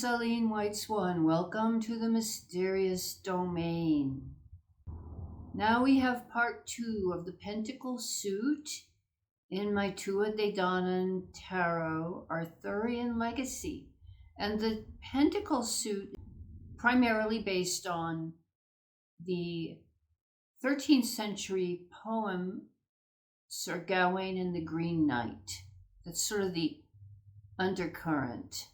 is Eileen White Swan. Welcome to the mysterious domain. Now we have part 2 of the Pentacles Suit in my Tuatha de Danaan Tarot, Arthurian Legacy. And the Pentacles Suit primarily based on the 13th century poem Sir Gawain and the Green Knight. That's sort of the undercurrent.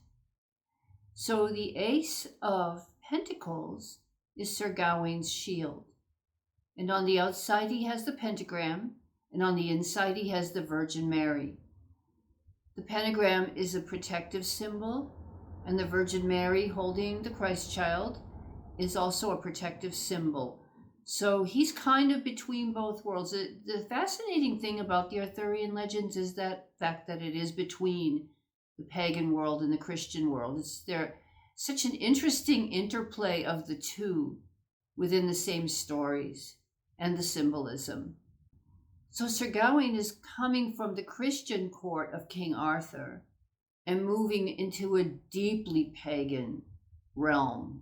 So the Ace of Pentacles is Sir Gawain's shield. And on the outside he has the pentagram, and on the inside he has the Virgin Mary. The pentagram is a protective symbol, and the Virgin Mary holding the Christ child is also a protective symbol. So he's kind of between both worlds. The fascinating thing about the Arthurian legends is that fact that it is between the pagan world and the Christian world. There's such an interesting interplay of the two within the same stories and the symbolism. So Sir Gawain is coming from the Christian court of King Arthur and moving into a deeply pagan realm.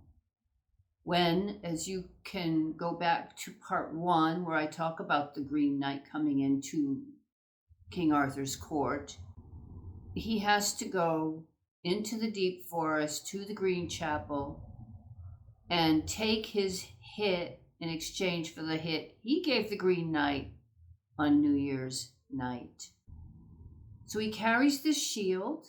When, as you can go back to part 1, where I talk about the Green Knight coming into King Arthur's court, he has to go into the deep forest to the Green Chapel and take his hit in exchange for the hit he gave the Green Knight on New Year's night. So he carries this shield,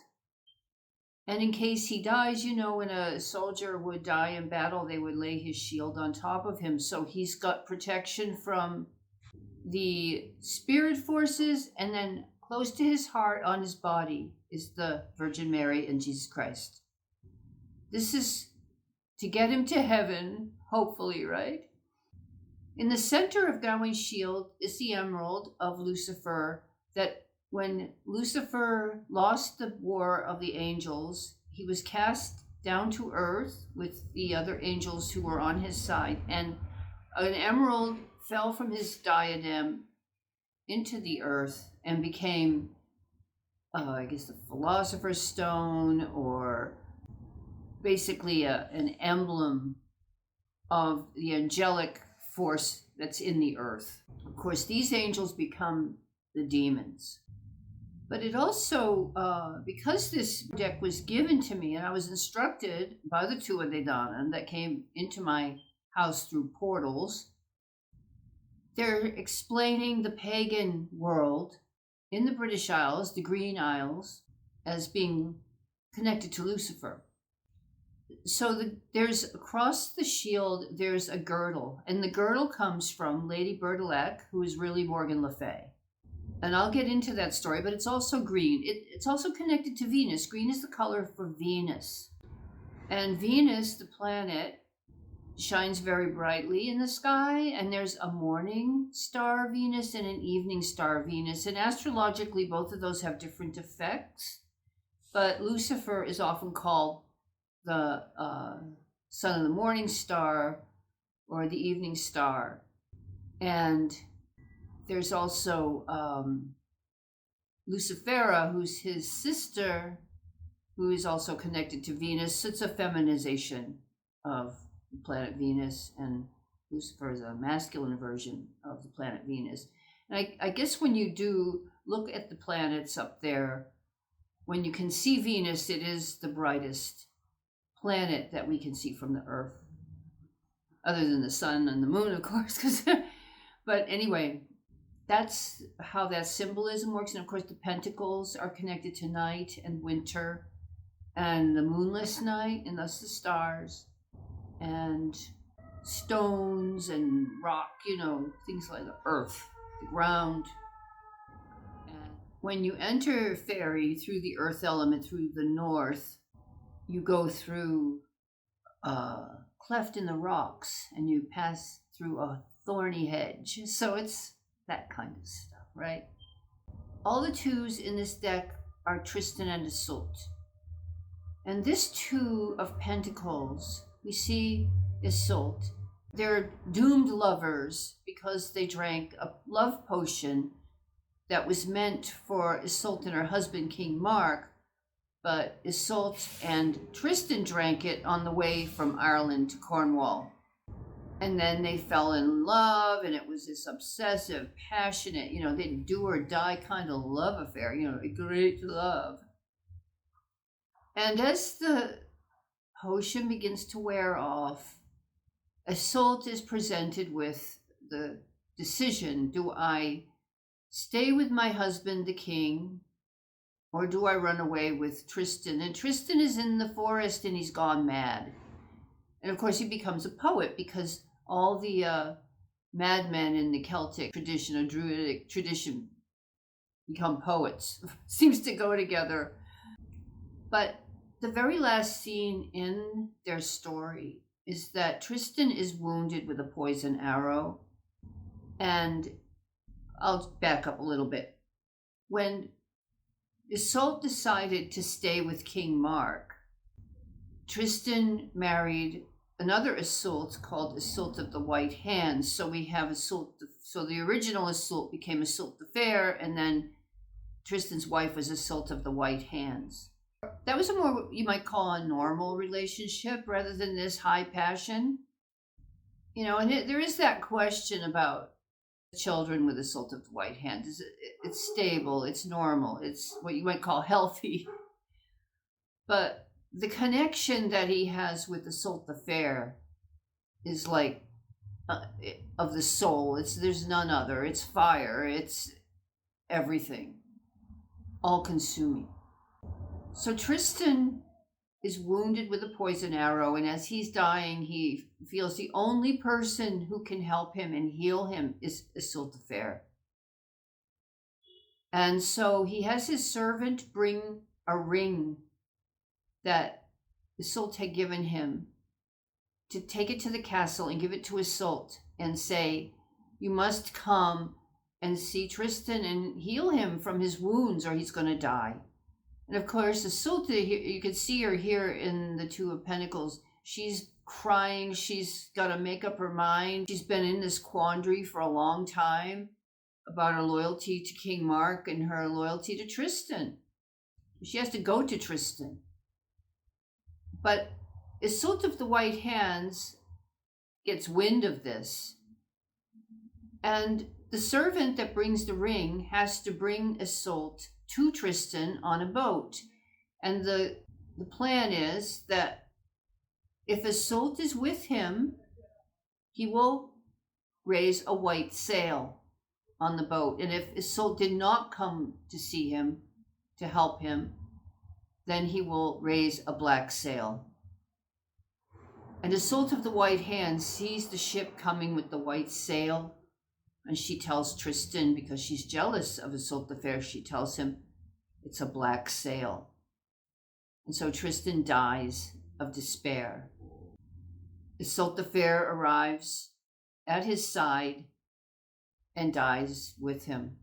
and in case he dies, you know, when a soldier would die in battle, they would lay his shield on top of him. So he's got protection from the spirit forces, and then close to his heart on his body is the Virgin Mary and Jesus Christ. This is to get him to heaven, hopefully, right? In the center of Gawain's shield is the emerald of Lucifer, that when Lucifer lost the war of the angels, he was cast down to earth with the other angels who were on his side, and an emerald fell from his diadem into the earth and became, I guess, the Philosopher's Stone, or basically an emblem of the angelic force that's in the earth. Of course, these angels become the demons. But it also, because this deck was given to me and I was instructed by the Tuatha de Danaan that came into my house through portals, they're explaining the pagan world in the British Isles, the Green Isles, as being connected to Lucifer. So there's across the shield, there's a girdle, and the girdle comes from Lady Bertilac, who is really Morgan Le Fay. And I'll get into that story, but it's also green. It's also connected to Venus. Green is the color for Venus. And Venus, the planet, shines very brightly in the sky, and there's a morning star Venus and an evening star Venus. And astrologically, both of those have different effects. But Lucifer is often called the son of the morning star or the evening star. And there's also Lucifera, who's his sister, who is also connected to Venus. It's a feminization of the planet Venus, and Lucifer is a masculine version of the planet Venus. And I guess when you do look at the planets up there, when you can see Venus, it is the brightest planet that we can see from the Earth, other than the sun and the moon, of course. But anyway, that's how that symbolism works. And of course, the pentacles are connected to night and winter and the moonless night, and thus the stars and stones and rock, things like the earth, the ground. And when you enter Faery through the earth element, through the north, you go through a cleft in the rocks and you pass through a thorny hedge. So it's that kind of stuff, right? All the twos in this deck are Tristan and Iseult. And this two of pentacles, we see Iseult. They're doomed lovers because they drank a love potion that was meant for Iseult and her husband, King Mark, but Iseult and Tristan drank it on the way from Ireland to Cornwall. And then they fell in love, and it was this obsessive, passionate, they do or die kind of love affair, a great love. And as the potion begins to wear off, Iseult is presented with the decision: do I stay with my husband, the king, or do I run away with Tristan? And Tristan is in the forest and he's gone mad. And of course, he becomes a poet because all the madmen in the Celtic tradition or Druidic tradition become poets. Seems to go together. But the very last scene in their story is that Tristan is wounded with a poison arrow. And I'll back up a little bit. When Iseult decided to stay with King Mark, Tristan married another Iseult called Iseult of the White Hands. So we have Iseult, so the original Iseult became Iseult the Fair, and then Tristan's wife was Iseult of the White Hands. That was a more, you might call, a normal relationship rather than this high passion. And there is that question about children with Iseult of the White Hands. It's stable, it's normal, it's what you might call healthy. But the connection that he has with Iseult the Fair is like of the soul. There's none other. It's fire. It's everything, all consuming. So Tristan is wounded with a poison arrow, and as he's dying, he feels the only person who can help him and heal him is Iseult the Fair. And so he has his servant bring a ring that Iseult had given him, to take it to the castle and give it to Iseult and say, you must come and see Tristan and heal him from his wounds or he's going to die. And of course, Iseult, you can see her here in the Two of Pentacles. She's crying. She's got to make up her mind. She's been in this quandary for a long time about her loyalty to King Mark and her loyalty to Tristan. She has to go to Tristan. But Iseult of the White Hands gets wind of this. And the servant that brings the ring has to bring Iseult to Tristan on a boat. And the plan is that if Iseult is with him, he will raise a white sail on the boat. And if Iseult did not come to see him, to help him, then he will raise a black sail. And Iseult of the White Hands sees the ship coming with the white sail, and she tells Tristan, because she's jealous of Iseult the Fair, she tells him it's a black sail. And so Tristan dies of despair. Iseult the Fair arrives at his side and dies with him.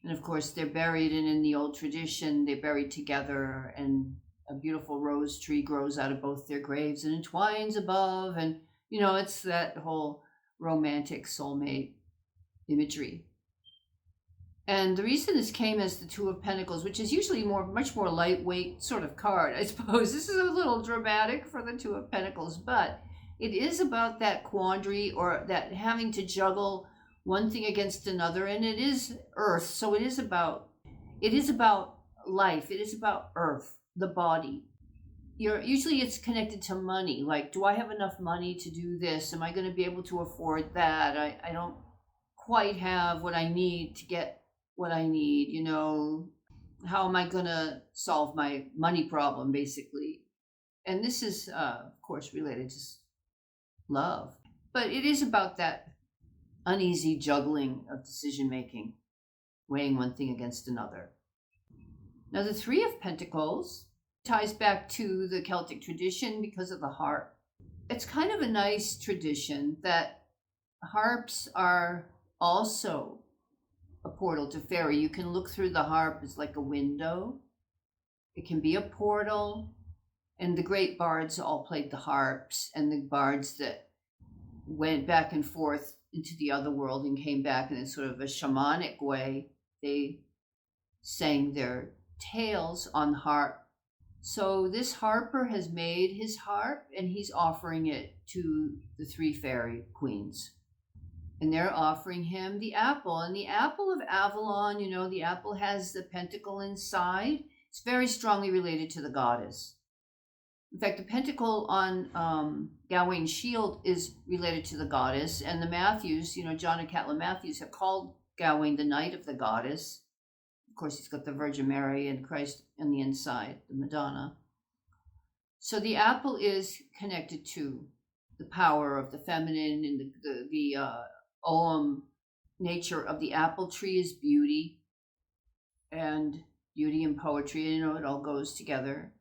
And of course, they're buried, and in the old tradition, they're buried together, and a beautiful rose tree grows out of both their graves and entwines above. And, it's that whole romantic soulmate imagery. And the reason this came as the Two of Pentacles, which is usually much more lightweight sort of card, I suppose. This is a little dramatic for the Two of Pentacles, but it is about that quandary, or that having to juggle one thing against another. And it is earth, so it is about life. It is about earth, the body. Usually it's connected to money. Like, do I have enough money to do this? Am I going to be able to afford that? I don't quite have what I need to get what I need. How am I going to solve my money problem, basically? And this is, of course, related to love. But it is about that uneasy juggling of decision making, weighing one thing against another. Now, the Three of Pentacles ties back to the Celtic tradition because of the harp. It's kind of a nice tradition that harps are also a portal to fairy. You can look through the harp as like a window. It can be a portal. And the great bards all played the harps, and the bards that went back and forth into the other world and came back in sort of a shamanic way, they sang their tails on the harp. So this harper has made his harp and he's offering it to the three fairy queens. And they're offering him the apple. And the apple of Avalon, you know, the apple has the pentacle inside. It's very strongly related to the goddess. In fact, the pentacle on Gawain's shield is related to the goddess. And the Matthews, you know, John and Catelyn Matthews have called Gawain the Knight of the Goddess. Of course, he's got the Virgin Mary and Christ on the inside, the Madonna. So the apple is connected to the power of the feminine, and the nature of the apple tree is beauty, and beauty and poetry, you know, it all goes together.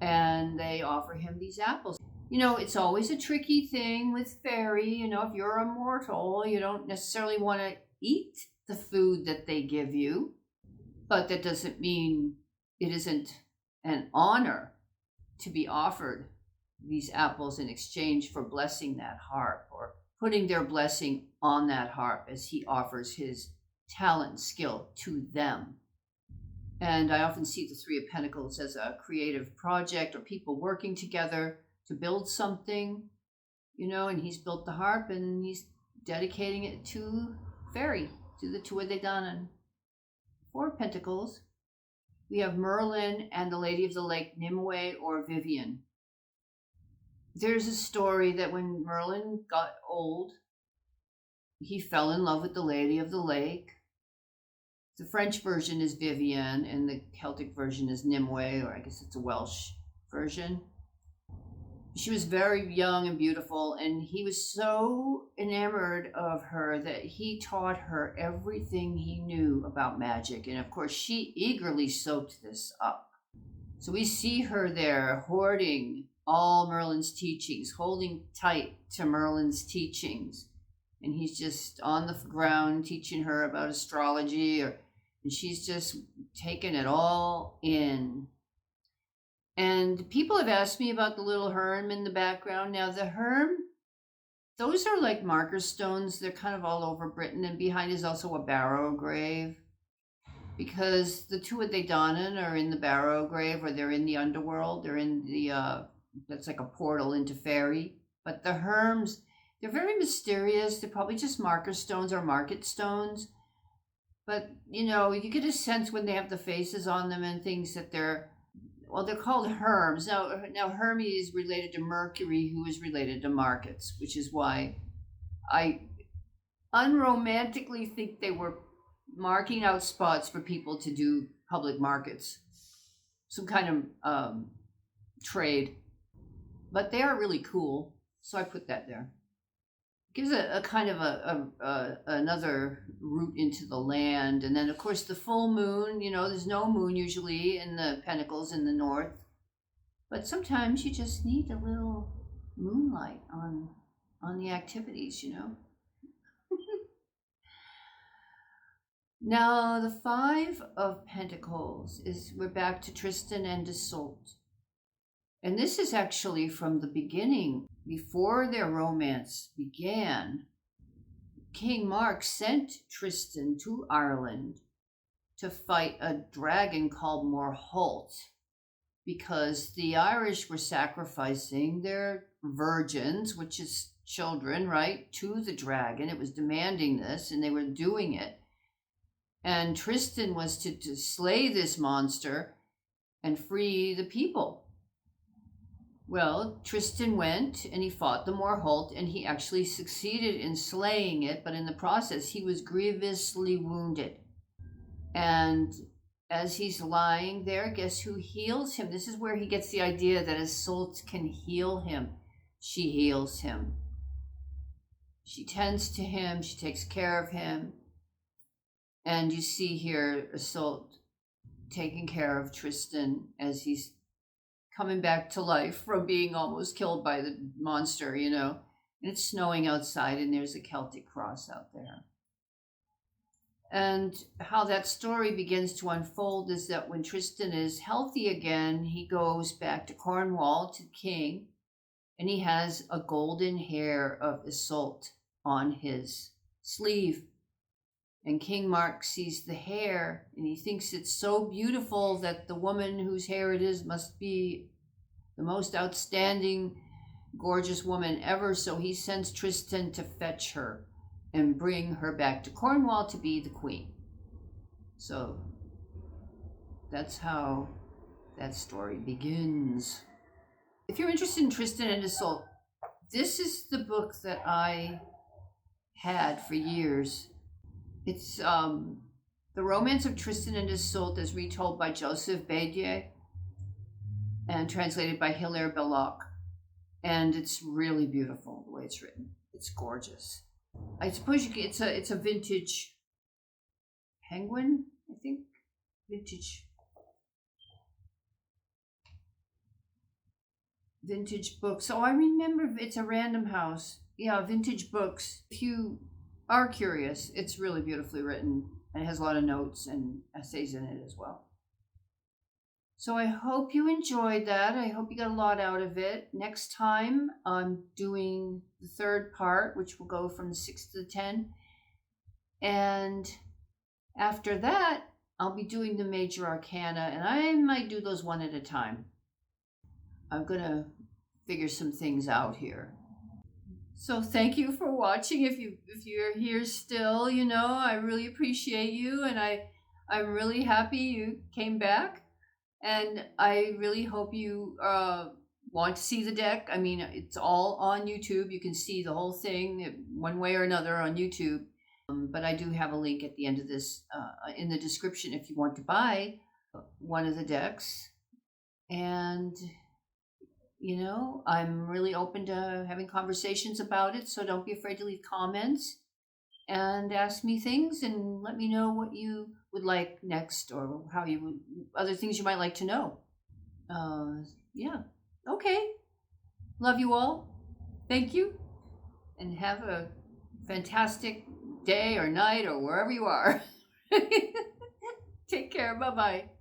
And they offer him these apples. You know, it's always a tricky thing with fairy. You know, if you're a mortal, you don't necessarily want to eat the food that they give you. But that doesn't mean it isn't an honor to be offered these apples in exchange for blessing that harp, or putting their blessing on that harp as he offers his talent and skill to them. And I often see the Three of Pentacles as a creative project, or people working together to build something, you know, and he's built the harp and he's dedicating it to Faery, to the Tuatha de Danaan. Four of Pentacles, we have Merlin and the Lady of the Lake, Nimue or Vivian. There's a story that when Merlin got old, he fell in love with the Lady of the Lake. The French version is Vivian and the Celtic version is Nimue, or I guess it's a Welsh version. She was very young and beautiful, and he was so enamored of her that he taught her everything he knew about magic. And of course, she eagerly soaked this up. So we see her there hoarding all Merlin's teachings, holding tight to Merlin's teachings. And he's just on the ground teaching her about astrology, and she's just taking it all in. And people have asked me about the little herm in the background. Now, the herm, those are like marker stones. They're kind of all over Britain. And behind is also a barrow grave, because the Tuatha de Danaan are in the barrow grave, or they're in the underworld. They're in the, that's like a portal into Faery. But the herms, they're very mysterious. They're probably just marker stones or market stones. But, you know, you get a sense when they have the faces on them and things that they're called herms. Now Hermes is related to Mercury, who is related to markets, which is why I unromantically think they were marking out spots for people to do public markets, some kind of trade. But they are really cool, so I put that there. Gives a kind of another route into the land. And then, of course, the full moon, you know, there's no moon usually in the Pentacles in the north. But sometimes you just need a little moonlight on the activities, you know. Now, the Five of Pentacles we're back to Tristan and Iseult. And this is actually from the beginning. Before their romance began, King Mark sent Tristan to Ireland to fight a dragon called Morholt, because the Irish were sacrificing their virgins, which is children, right, to the dragon. It was demanding this, and they were doing it. And Tristan was to slay this monster and free the people. Well, Tristan went and he fought the Morholt, and he actually succeeded in slaying it, but in the process he was grievously wounded. And as he's lying there, guess who heals him? This is where he gets the idea that Iseult can heal him. She heals him. She tends to him, she takes care of him. And you see here Iseult taking care of Tristan as he's coming back to life from being almost killed by the monster, you know. And it's snowing outside, and there's a Celtic cross out there. And how that story begins to unfold is that when Tristan is healthy again, he goes back to Cornwall to the king, and he has a golden hair of Iseult on his sleeve. And King Mark sees the hair, and he thinks it's so beautiful that the woman whose hair it is must be the most outstanding, gorgeous woman ever. So he sends Tristan to fetch her and bring her back to Cornwall to be the queen. So that's how that story begins. If you're interested in Tristan and Iseult, this is the book that I had for years. It's The Romance of Tristan and Iseult as retold by Joseph Bédier and translated by Hilaire Belloc. And it's really beautiful the way it's written. It's gorgeous. I suppose it's a vintage Penguin, I think. Vintage books. So I remember it's a Random House. Yeah, vintage books. If you are curious, it's really beautifully written, and it has a lot of notes and essays in it as well. So I hope you enjoyed that. I hope you got a lot out of it. Next time I'm doing the third part, which will go from the 6 to the 10. And after that, I'll be doing the major arcana, and I might do those one at a time. I'm going to figure some things out here. So thank you for watching. If you're here still, I really appreciate you, and I'm really happy you came back, and I really hope you want to see the deck. I mean, it's all on YouTube. You can see the whole thing one way or another on YouTube. But I do have a link at the end of this in the description if you want to buy one of the decks. And I'm really open to having conversations about it, so don't be afraid to leave comments and ask me things and let me know what you would like next, or how you would, other things you might like to know. Yeah. Okay. Love you all. Thank you. And have a fantastic day or night or wherever you are. Take care. Bye-bye.